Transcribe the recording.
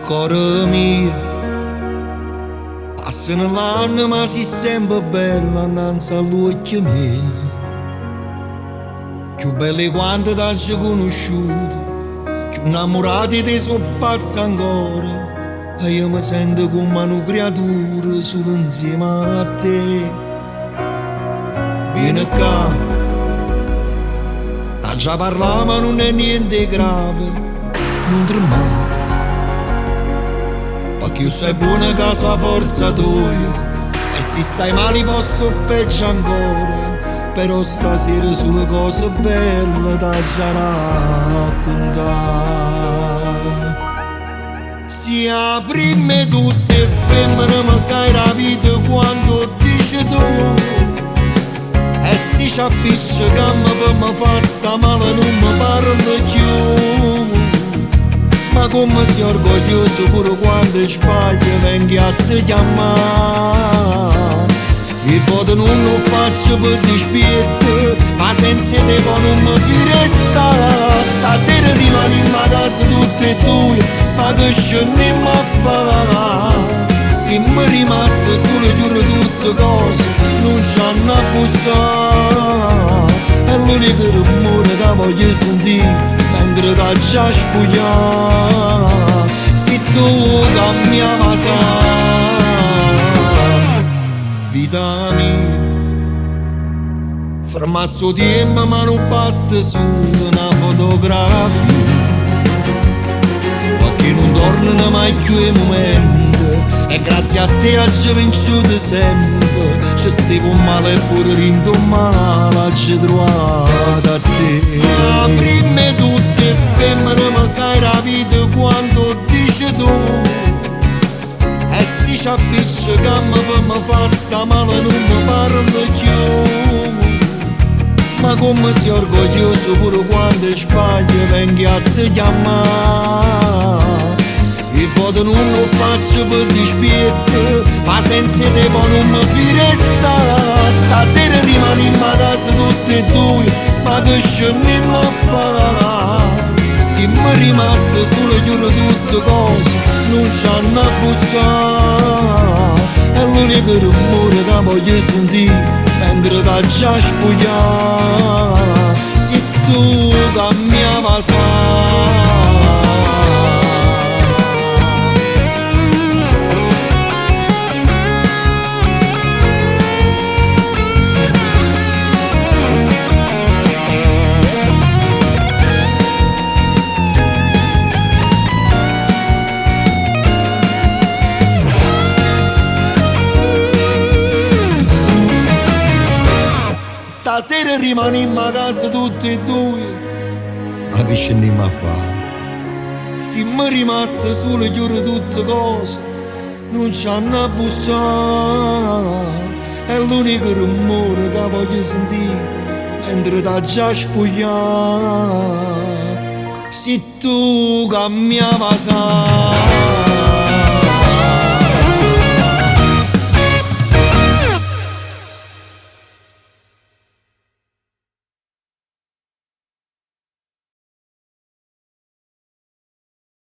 Cora mia, passano l'anno ma si sempre bella annanzi all'occhio mio. Più belle quante t'hai conosciuto, più innamorati ti sono pazzi ancora. E io mi sento come una creatura solo insieme a te. Vieni qua, t'ha già parlato ma non è niente grave, non tremare. Perché io sei buona che sua forza tua, e se stai male posto peggio ancora. Però stasera sulle cose belle da già raccontare. Sia prima tutte femmine ma sai la vita quando dici tu. E si ci appiccica per me fa sta male non mi parla più. Ma come sei orgoglioso pure quando sbagli vengi a te chiamare. Il voto non lo faccio per dispietto, ma senza te poi non mi firesta. Stasera rimaniamo a casa tutte e due, ma che scendiamo a fare? Siamo rimaste sole giuro tutte cose, non ci hanno abbusato. È l'unico rumore che voglio sentire mentre ti già spogliare. Se tu cambiava vita mia, ferma sto tempo ma non basta solo una fotografia, perché non tornano mai più i momenti. E grazie a te ci vinciuto sempre, ci stiamo male e pure rindomale ci trovato a te. Ma prima tutte femmine ma sai la vita quando dici tu. E si ci appiccica per me fa sta male non mi parla più. Ma come sei orgoglioso pure quando sbagli vengi a te chiamare. Il voto non lo faccio per dispietto, ma senza te poi non mi firesta. Stasera rimaniamo a casa tutte e due, ma che scendiamo a fare? Siamo rimaste solo giuro tutte cose, non ci hanno abbusato. È l'unico rumore che voglio sentire mentre ti già spogliare. Se tu cambiava stasera rimaniamo a casa tutti e due, ma che scendiamo a fare? Siamo rimaste sole giuro tutte cose, non ci hanno abbusato. È l'unico rumore che voglio sentire mentre ti già spogliare. Se tu cambiava